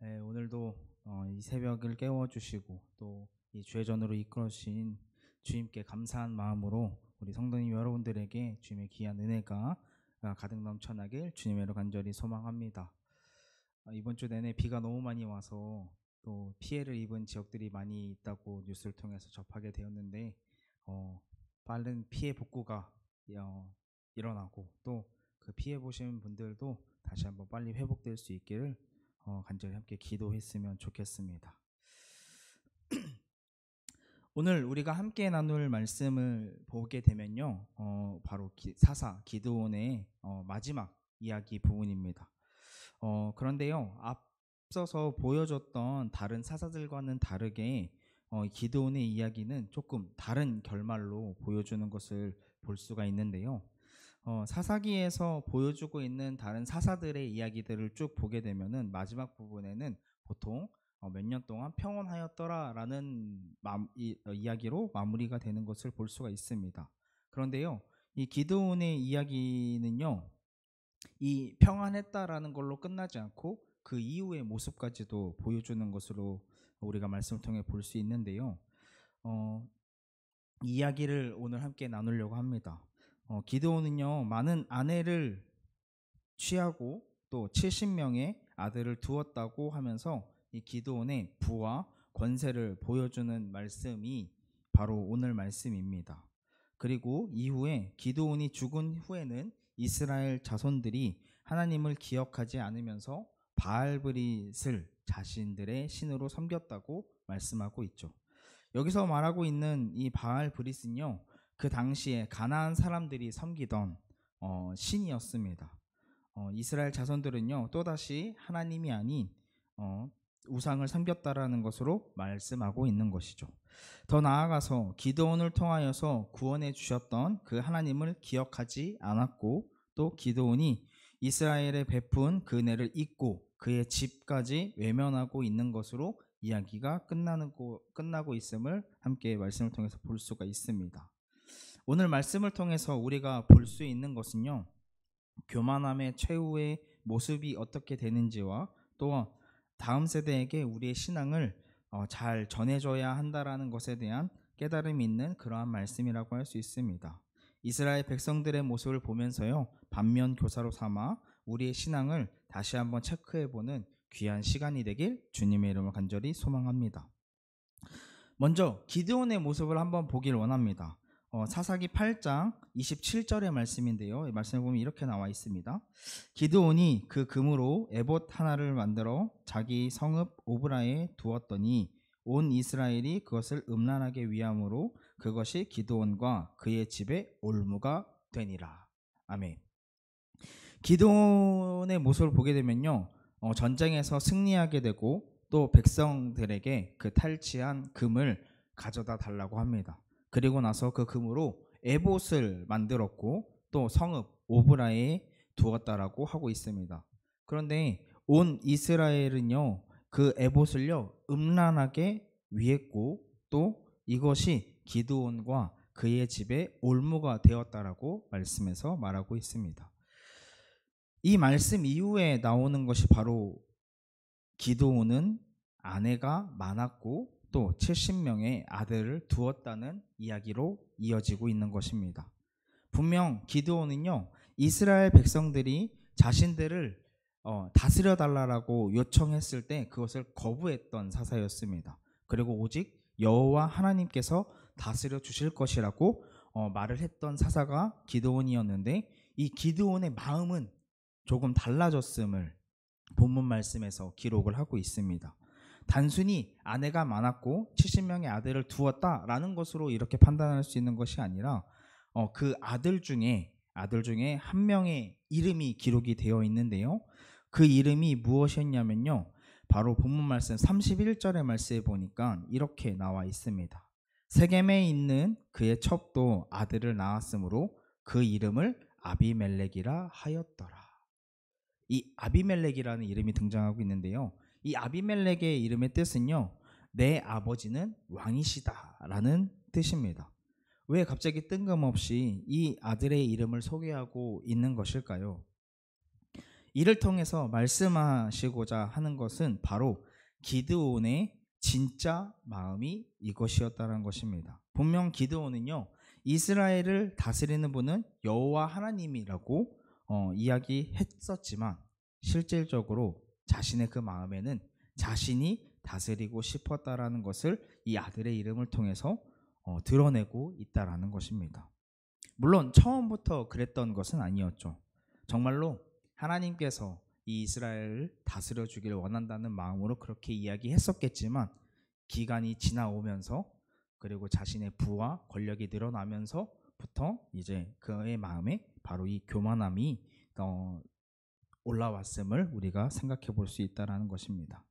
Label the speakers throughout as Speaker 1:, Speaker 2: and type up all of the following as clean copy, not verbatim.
Speaker 1: 네, 오늘도 이 새벽을 깨워주시고 또 이 주의 전으로 이끌어 주신 주님께 감사한 마음으로 우리 성도님 여러분들에게 주님의 귀한 은혜가 가득 넘쳐나길 주님으로 간절히 소망합니다. 이번 주 내내 비가 너무 많이 와서 또 피해를 입은 지역들이 많이 있다고 뉴스를 통해서 접하게 되었는데 빠른 피해 복구가 일어나고 또 그 피해 보신 분들도 다시 한번 빨리 회복될 수 있기를 간절히 함께 기도했으면 좋겠습니다. 오늘 우리가 함께 나눌 말씀을 보게 되면요, 바로 사사 기드온의 마지막 이야기 부분입니다. 그런데요, 앞서서 보여줬던 다른 사사들과는 다르게 기드온의 이야기는 조금 다른 결말로 보여주는 것을 볼 수가 있는데요. 사사기에서 보여주고 있는 다른 사사들의 이야기들을 쭉 보게 되면은 마지막 부분에는 보통 몇 년 동안 평온하였더라라는 이야기로 마무리가 되는 것을 볼 수가 있습니다. 그런데요, 이 기드온의 이야기는요, 이 평안했다라는 걸로 끝나지 않고 그 이후의 모습까지도 보여주는 것으로 우리가 말씀을 통해 볼 수 있는데요. 이 이야기를 오늘 함께 나누려고 합니다. 기드온은요, 많은 아내를 취하고 또 70명의 아들을 두었다고 하면서 이 기드온의 부와 권세를 보여주는 말씀이 바로 오늘 말씀입니다. 그리고 이후에 기드온이 죽은 후에는 이스라엘 자손들이 하나님을 기억하지 않으면서 바알브릿을 자신들의 신으로 섬겼다고 말씀하고 있죠. 여기서 말하고 있는 이 바알브릿은요, 그 당시에 가나안 사람들이 섬기던 신이었습니다. 이스라엘 자손들은요, 또다시 하나님이 아닌 우상을 섬겼다라는 것으로 말씀하고 있는 것이죠. 더 나아가서 기드온을 통하여서 구원해 주셨던 그 하나님을 기억하지 않았고, 또 기드온이 이스라엘에 베푼 그 은혜를 잊고 그의 집까지 외면하고 있는 것으로 이야기가 끝나고 있음을 함께 말씀을 통해서 볼 수가 있습니다. 오늘 말씀을 통해서 우리가 볼 수 있는 것은요, 교만함의 최후의 모습이 어떻게 되는지와 또 다음 세대에게 우리의 신앙을 잘 전해줘야 한다라는 것에 대한 깨달음이 있는 그러한 말씀이라고 할 수 있습니다. 이스라엘 백성들의 모습을 보면서요, 반면 교사로 삼아 우리의 신앙을 다시 한번 체크해보는 귀한 시간이 되길 주님의 이름으로 간절히 소망합니다. 먼저 기드온의 모습을 한번 보길 원합니다. 사사기 8장 27절의 말씀인데요, 이 말씀을 보면 이렇게 나와 있습니다. 기드온이 그 금으로 에봇 하나를 만들어 자기 성읍 오브라에 두었더니 온 이스라엘이 그것을 음란하게 위함으로 그것이 기드온과 그의 집에 올무가 되니라. 아멘. 기드온의 모습을 보게 되면요, 전쟁에서 승리하게 되고 또 백성들에게 그 탈취한 금을 가져다 달라고 합니다. 그리고 나서 그 금으로 에봇을 만들었고 또 성읍 오브라에 두었다라고 하고 있습니다. 그런데 온 이스라엘은요, 그 에봇을요 음란하게 위했고 또 이것이 기드온과 그의 집에 올무가 되었다라고 말씀에서 말하고 있습니다. 이 말씀 이후에 나오는 것이 바로 기드온은 아내가 많았고 또 70명의 아들을 두었다는 이야기로 이어지고 있는 것입니다. 분명 기드온은요, 이스라엘 백성들이 자신들을 다스려 달라고 요청했을 때 그것을 거부했던 사사였습니다. 그리고 오직 여호와 하나님께서 다스려 주실 것이라고 말을 했던 사사가 기드온이었는데, 이 기드온의 마음은 조금 달라졌음을 본문 말씀에서 기록을 하고 있습니다. 단순히 아내가 많았고 70명의 아들을 두었다라는 것으로 이렇게 판단할 수 있는 것이 아니라 그 아들 중에 한 명의 이름이 기록이 되어 있는데요, 그 이름이 무엇이었냐면요, 바로 본문 말씀 31절의 말씀에 보니까 이렇게 나와 있습니다. 세겜에 있는 그의 첩도 아들을 낳았으므로 그 이름을 아비멜렉이라 하였더라. 이 아비멜렉이라는 이름이 등장하고 있는데요, 이 아비멜렉의 이름의 뜻은요, 내 아버지는 왕이시다라는 뜻입니다. 왜 갑자기 뜬금없이 이 아들의 이름을 소개하고 있는 것일까요? 이를 통해서 말씀하시고자 하는 것은 바로 기드온의 진짜 마음이 이것이었다는 것입니다. 분명 기드온은요, 이스라엘을 다스리는 분은 여호와 하나님이라고 이야기했었지만 실질적으로 자신의 그 마음에는 자신이 다스리고 싶었다라는 것을 이 아들의 이름을 통해서 드러내고 있다라는 것입니다. 물론 처음부터 그랬던 것은 아니었죠. 정말로 하나님께서 이 이스라엘을 다스려 주기를 원한다는 마음으로 그렇게 이야기했었겠지만 기간이 지나오면서 그리고 자신의 부와 권력이 늘어나면서부터 이제 그의 마음에 바로 이 교만함이 올라왔음을 우리가 생각해 볼 수 있다는 것입니다.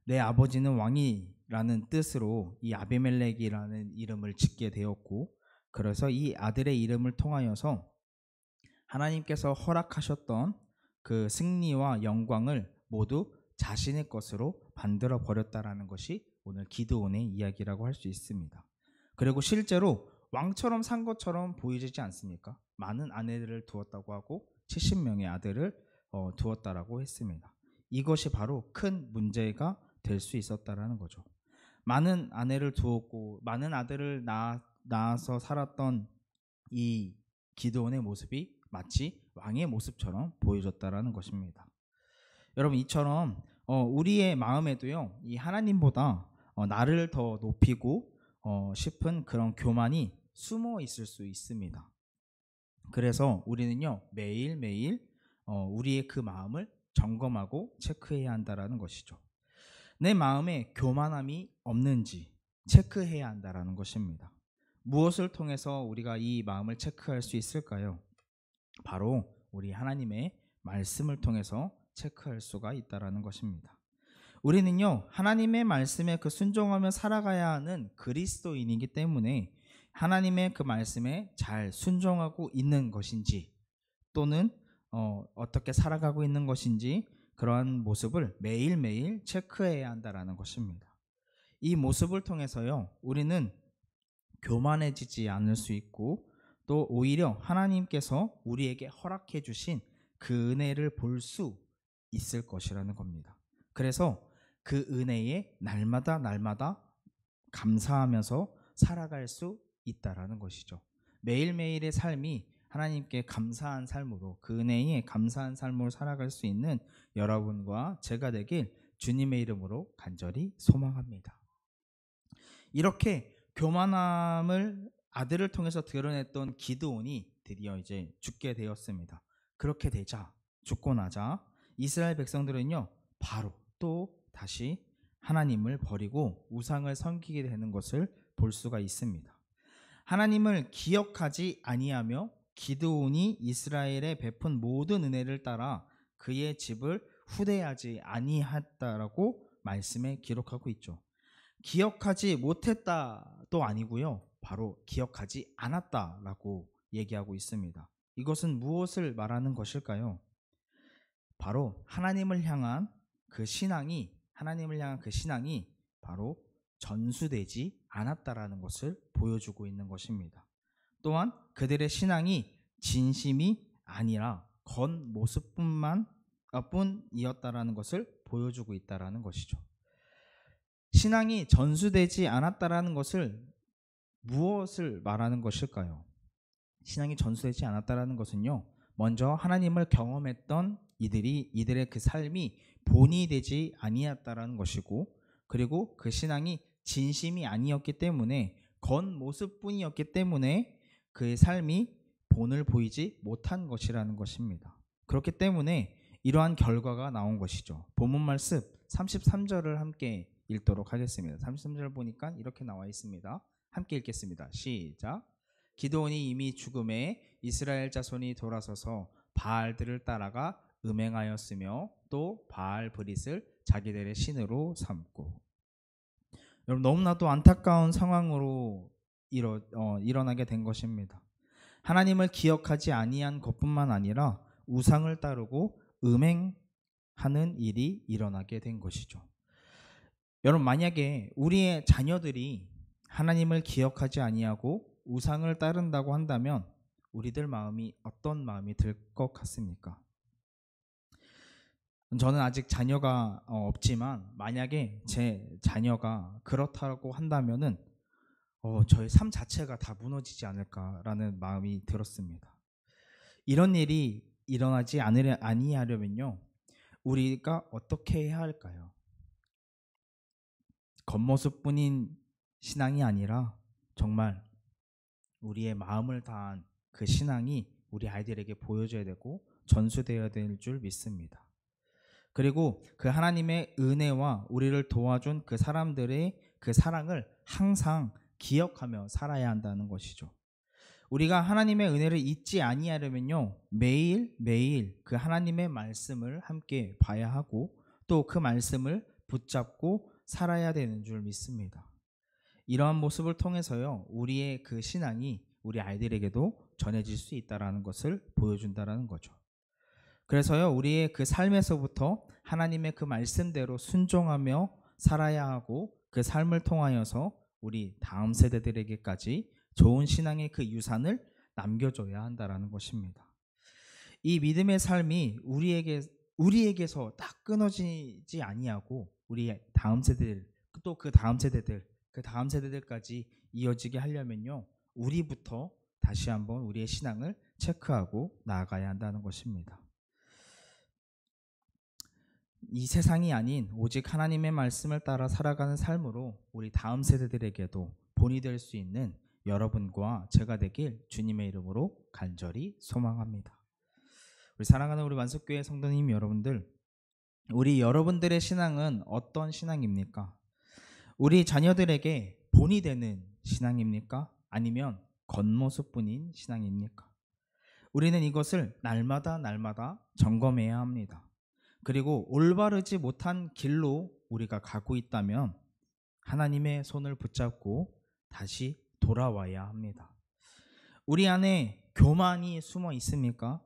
Speaker 1: 내 아버지는 왕이라는 뜻으로 이 아비멜렉이라는 이름을 짓게 되었고, 그래서 이 아들의 이름을 통하여서 하나님께서 허락하셨던 그 승리와 영광을 모두 자신의 것으로 만들어 버렸다라는 것이 오늘 기드온의 이야기라고 할 수 있습니다. 그리고 실제로 왕처럼 산 것처럼 보이지 않습니까? 많은 아내들을 두었다고 하고 70명의 아들을 두었다라고 했습니다. 이것이 바로 큰 문제가 될 수 있었다라는 거죠. 많은 아내를 두었고 많은 아들을 낳아서 살았던 이 기드온의 모습이 마치 왕의 모습처럼 보여졌다라는 것입니다. 여러분, 이처럼 우리의 마음에도요, 이 하나님보다 나를 더 높이고 싶은 그런 교만이 숨어 있을 수 있습니다. 그래서 우리는요, 매일매일 우리의 그 마음을 점검하고 체크해야 한다라는 것이죠. 내 마음에 교만함이 없는지 체크해야 한다라는 것입니다. 무엇을 통해서 우리가 이 마음을 체크할 수 있을까요? 바로 우리 하나님의 말씀을 통해서 체크할 수가 있다라는 것입니다. 우리는요, 하나님의 말씀에 그 순종하며 살아가야 하는 그리스도인이기 때문에 하나님의 그 말씀에 잘 순종하고 있는 것인지 또는 어떻게 살아가고 있는 것인지 그러한 모습을 매일매일 체크해야 한다라는 것입니다. 이 모습을 통해서요, 우리는 교만해지지 않을 수 있고 또 오히려 하나님께서 우리에게 허락해 주신 그 은혜를 볼 수 있을 것이라는 겁니다. 그래서 그 은혜에 날마다 감사하면서 살아갈 수 있다라는 것이죠. 매일매일의 삶이 하나님께 감사한 삶으로, 그 은혜에 감사한 삶으로 살아갈 수 있는 여러분과 제가 되길 주님의 이름으로 간절히 소망합니다. 이렇게 교만함을 아들을 통해서 드러냈던 기드온이 드디어 이제 죽게 되었습니다. 그렇게 되자, 죽고 나자 이스라엘 백성들은요, 바로 또 다시 하나님을 버리고 우상을 섬기게 되는 것을 볼 수가 있습니다. 하나님을 기억하지 아니하며 기드온이 이스라엘에 베푼 모든 은혜를 따라 그의 집을 후대하지 아니했다라고 말씀에 기록하고 있죠. 기억하지 못했다도 아니고요, 바로 기억하지 않았다라고 얘기하고 있습니다. 이것은 무엇을 말하는 것일까요? 바로 하나님을 향한 그 신앙이 바로 전수되지 않았다라는 것을 보여주고 있는 것입니다. 또한 그들의 신앙이 진심이 아니라 겉모습뿐이었다라는 것을 보여주고 있다라는 것이죠. 신앙이 전수되지 않았다라는 것을 무엇을 말하는 것일까요? 신앙이 전수되지 않았다라는 것은요, 먼저 하나님을 경험했던 이들의 그 삶이 본이 되지 아니었다라는 것이고, 그리고 그 신앙이 진심이 아니었기 때문에 겉모습뿐이었기 때문에 그의 삶이 본을 보이지 못한 것이라는 것입니다. 그렇기 때문에 이러한 결과가 나온 것이죠. 본문 말씀 33절을 함께 읽도록 하겠습니다. 33절 보니까 이렇게 나와 있습니다. 함께 읽겠습니다. 시작. 기드온이 이미 죽음에 이스라엘 자손이 돌아서서 바알들을 따라가 음행하였으며 또 바알 브릿을 자기들의 신으로 삼고. 여러분, 너무나도 안타까운 상황으로 일어나게 된 것입니다. 하나님을 기억하지 아니한 것뿐만 아니라 우상을 따르고 음행하는 일이 일어나게 된 것이죠. 여러분, 만약에 우리의 자녀들이 하나님을 기억하지 아니하고 우상을 따른다고 한다면 우리들 마음이 어떤 마음이 들 것 같습니까? 저는 아직 자녀가 없지만 만약에 제 자녀가 그렇다고 한다면은 저의 삶 자체가 다 무너지지 않을까라는 마음이 들었습니다. 이런 일이 일어나지 아니하려면요, 우리가 어떻게 해야 할까요? 겉모습뿐인 신앙이 아니라 정말 우리의 마음을 다한 그 신앙이 우리 아이들에게 보여줘야 되고 전수되어야 될 줄 믿습니다. 그리고 그 하나님의 은혜와 우리를 도와준 그 사람들의 그 사랑을 항상 기억하며 살아야 한다는 것이죠. 우리가 하나님의 은혜를 잊지 아니하려면요, 매일매일 그 하나님의 말씀을 함께 봐야 하고 또 그 말씀을 붙잡고 살아야 되는 줄 믿습니다. 이러한 모습을 통해서요, 우리의 그 신앙이 우리 아이들에게도 전해질 수 있다는 것을 보여준다는 거죠. 그래서요, 우리의 그 삶에서부터 하나님의 그 말씀대로 순종하며 살아야 하고 그 삶을 통하여서 우리 다음 세대들에게까지 좋은 신앙의 그 유산을 남겨줘야 한다는 것입니다. 이 믿음의 삶이 우리에게서 딱 끊어지지 아니하고 우리 다음 세대들, 또 그 다음 세대들, 그 다음 세대들까지 이어지게 하려면요, 우리부터 다시 한번 우리의 신앙을 체크하고 나아가야 한다는 것입니다. 이 세상이 아닌 오직 하나님의 말씀을 따라 살아가는 삶으로 우리 다음 세대들에게도 본이 될 수 있는 여러분과 제가 되길 주님의 이름으로 간절히 소망합니다. 우리 사랑하는 우리 만석교회 성도님 여러분들, 우리 여러분들의 신앙은 어떤 신앙입니까? 우리 자녀들에게 본이 되는 신앙입니까? 아니면 겉모습뿐인 신앙입니까? 우리는 이것을 날마다 점검해야 합니다. 그리고 올바르지 못한 길로 우리가 가고 있다면 하나님의 손을 붙잡고 다시 돌아와야 합니다. 우리 안에 교만이 숨어 있습니까?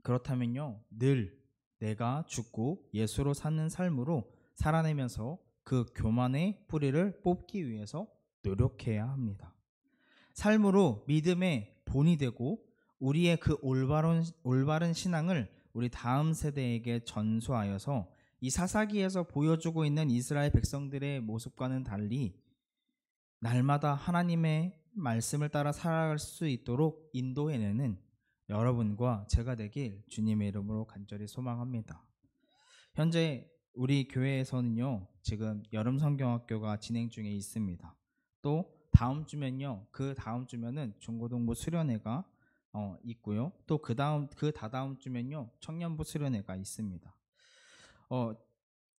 Speaker 1: 그렇다면요, 늘 내가 죽고 예수로 사는 삶으로 살아내면서 그 교만의 뿌리를 뽑기 위해서 노력해야 합니다. 삶으로 믿음의 본이 되고 우리의 그 올바른 신앙을 우리 다음 세대에게 전수하여서 이 사사기에서 보여주고 있는 이스라엘 백성들의 모습과는 달리 날마다 하나님의 말씀을 따라 살아갈 수 있도록 인도해내는 여러분과 제가 되길 주님의 이름으로 간절히 소망합니다. 현재 우리 교회에서는요, 지금 여름 성경학교가 진행 중에 있습니다. 또 다음 주면요, 그 다음 주면은 중고등부 수련회가 있고요. 또 그 다다음 주면요, 청년부 수련회가 있습니다.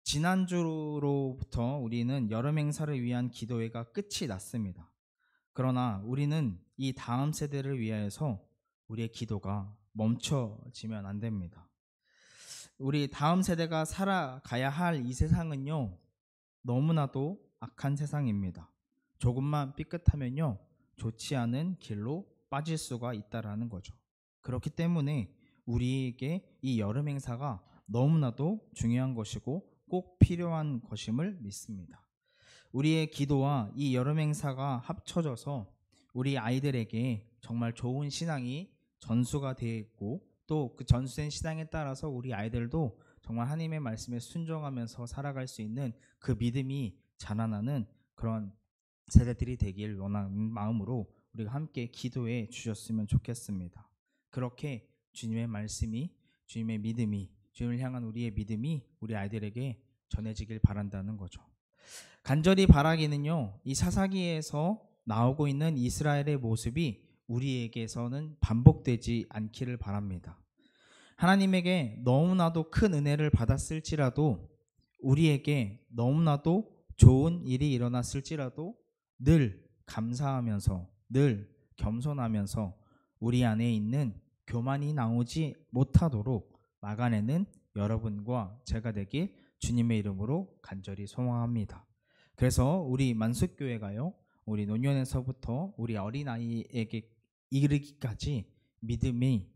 Speaker 1: 지난주로부터 우리는 여름 행사를 위한 기도회가 끝이 났습니다. 그러나 우리는 이 다음 세대를 위하여서 우리의 기도가 멈춰지면 안 됩니다. 우리 다음 세대가 살아가야 할 이 세상은요, 너무나도 악한 세상입니다. 조금만 삐끗하면요, 좋지 않은 길로 빠질 수가 있다라는 거죠. 그렇기 때문에 우리에게 이 여름 행사가 너무나도 중요한 것이고 꼭 필요한 것임을 믿습니다. 우리의 기도와 이 여름 행사가 합쳐져서 우리 아이들에게 정말 좋은 신앙이 전수가 되어 있고 또 그 전수된 신앙에 따라서 우리 아이들도 정말 하나님의 말씀에 순종하면서 살아갈 수 있는 그 믿음이 자라나는 그런 세대들이 되길 원하는 마음으로 우리가 함께 기도해 주셨으면 좋겠습니다. 그렇게 주님의 말씀이, 주님의 믿음이, 주님을 향한 우리의 믿음이 우리 아이들에게 전해지길 바란다는 거죠. 간절히 바라기는요, 이 사사기에서 나오고 있는 이스라엘의 모습이 우리에게서는 반복되지 않기를 바랍니다. 하나님에게 너무나도 큰 은혜를 받았을지라도, 우리에게 너무나도 좋은 일이 일어났을지라도 늘 감사하면서, 늘 겸손하면서 우리 안에 있는 교만이 나오지 못하도록 막아내는 여러분과 제가 되길 주님의 이름으로 간절히 소망합니다. 그래서 우리 만숙교회가요, 우리 노년에서부터 우리 어린아이에게 이르기까지 믿음의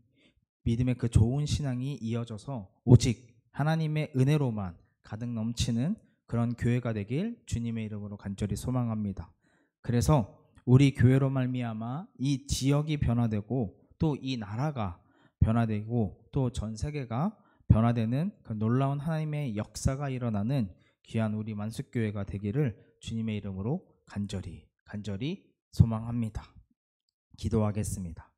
Speaker 1: 그 좋은 신앙이 이어져서 오직 하나님의 은혜로만 가득 넘치는 그런 교회가 되길 주님의 이름으로 간절히 소망합니다. 그래서 우리 교회로 말미암아 이 지역이 변화되고 또 이 나라가 변화되고 또 전 세계가 변화되는 그 놀라운 하나님의 역사가 일어나는 귀한 우리 만숙교회가 되기를 주님의 이름으로 간절히 소망합니다. 기도하겠습니다.